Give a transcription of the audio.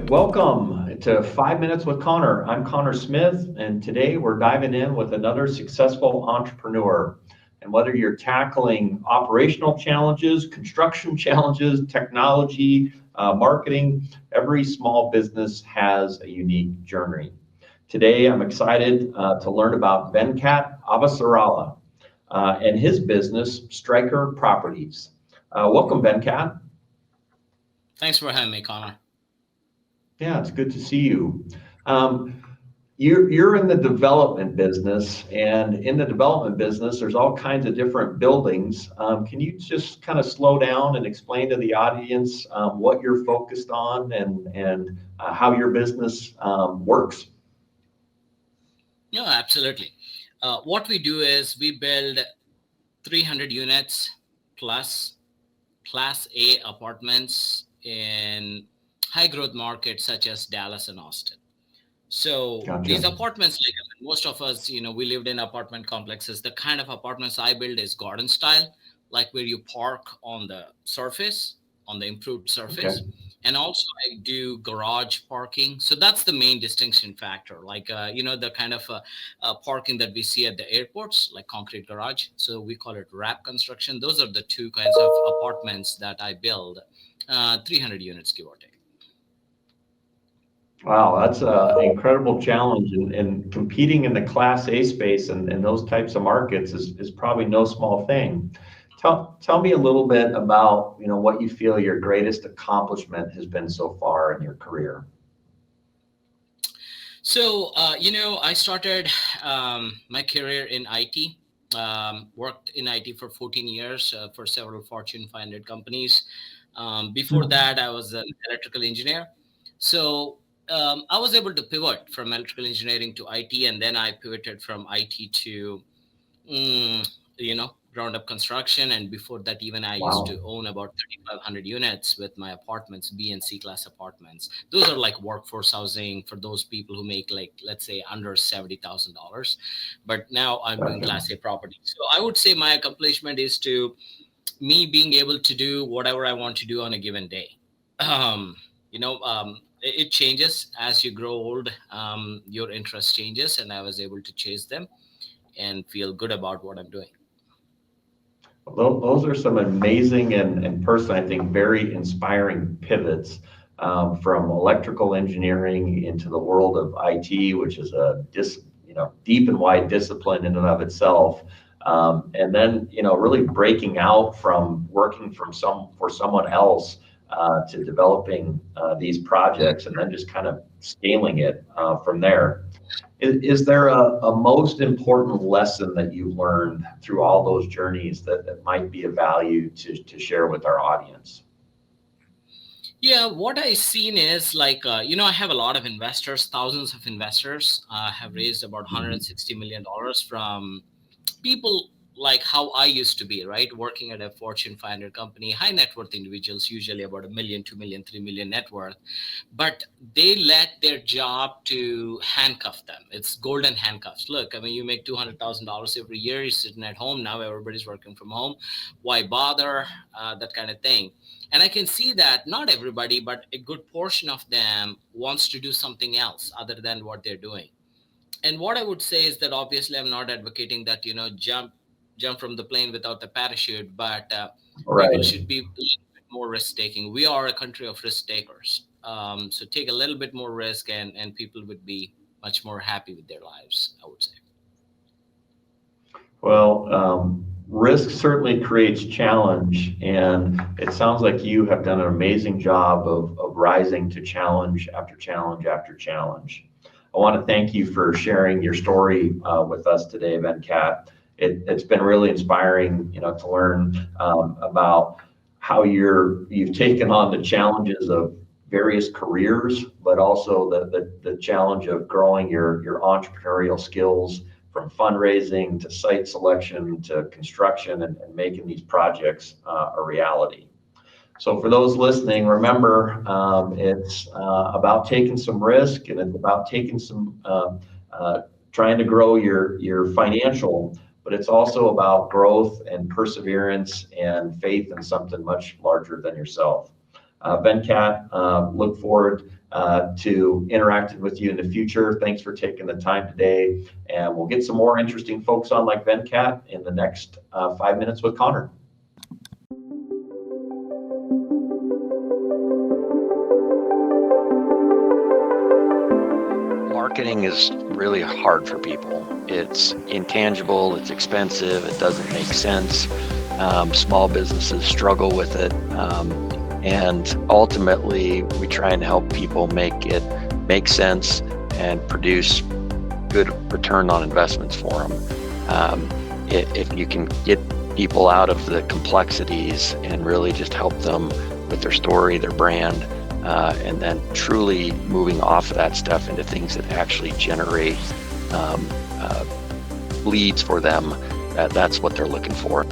Welcome to 5 Minutes with Conor. I'm Conor Smith, and today we're diving in with another successful entrepreneur. And whether you're tackling operational challenges, construction challenges, technology, marketing, every small business has a unique journey. Today, I'm excited to learn about Venkat Avasarala and his business, Striker Properties. Welcome, Venkat. Thanks for having me, Connor. Yeah, it's good to see you. Um, you're in the development business, and in the development business, there's all kinds of different buildings. Can you just kind of slow down and explain to the audience what you're focused on and how your business works? No, absolutely. What we do is we build 300 units plus Class A apartments in high growth markets such as Dallas and Austin. So Gotcha. these apartments, like most of us, we lived in apartment complexes. The kind of apartments I build is garden style, like where you park on the surface, on the improved Okay. surface. And also I do garage parking. So that's the main distinction factor. Like, the kind of parking that we see at the airports, like concrete garage. So we call it wrap construction. Those are the two kinds of apartments that I build, 300 units, give or take. Wow, that's an incredible challenge, and competing in the Class A space and those types of markets is probably no small thing. Tell me a little bit about what you feel your greatest accomplishment has been so far in your career. So, I started my career in IT, worked in IT for 14 years for several Fortune 500 companies. Before Hmm. that, I was an electrical engineer. So, I was able to pivot from electrical engineering to IT, and then I pivoted from IT to ground up construction. And before that, even I used to Wow. own about 3,500 units with my apartments, B and C class apartments. Those are like workforce housing for those people who make, like, let's say under $70,000. But now I'm doing Gotcha. class A property. So I would say my accomplishment is to me being able to do whatever I want to do on a given day. Um, it changes as you grow old. Your interest changes, and I was able to chase them and feel good about what I'm doing. Those are some amazing and personally, I think, very inspiring pivots from electrical engineering into the world of IT, which is a deep and wide discipline in and of itself. And then, really breaking out from working for someone else to developing these projects and then just kind of scaling it from there. Is there a most important lesson that you learned through all those journeys that might be of value to share with our audience? Yeah, what I seen is like, I have a lot of investors, thousands of investors. Have raised about Mhm. $160 million from people like how I used to be, right? Working at a Fortune 500 company, high net worth individuals, usually about a million, 2 million, 3 million net worth, but they let their job to handcuff them. It's golden handcuffs. Look, I mean, you make $200,000 every year. You're sitting at home now. Everybody's working from home. Why bother? That kind of thing. And I can see that not everybody, but a good portion of them wants to do something else other than what they're doing. And what I would say is that obviously I'm not advocating that jump from the plane without the parachute, but people Right. should be a little bit more risk taking. We are a country of risk takers, so take a little bit more risk, and people would be much more happy with their lives, I would say. Well, risk certainly creates challenge, and it sounds like you have done an amazing job of rising to challenge after challenge after challenge. I want to thank you for sharing your story with us today, Venkat. It's been really inspiring, to learn about how you've taken on the challenges of various careers, but also the challenge of growing your entrepreneurial skills from fundraising to site selection to construction and making these projects a reality. So for those listening, remember it's about taking some risk, and it's about taking some trying to grow your financial, but it's also about growth and perseverance and faith in something much larger than yourself. Venkat, look forward to interacting with you in the future. Thanks for taking the time today, and we'll get some more interesting folks on like Venkat in the next 5 minutes with Conor. Marketing is really hard for people. It's intangible, it's expensive, it doesn't make sense. Small businesses struggle with it. And ultimately, we try and help people make it make sense and produce good return on investments for them. If you can get people out of the complexities and really just help them with their story, their brand, and then truly moving off of that stuff into things that actually generate leads for them, that's what they're looking for.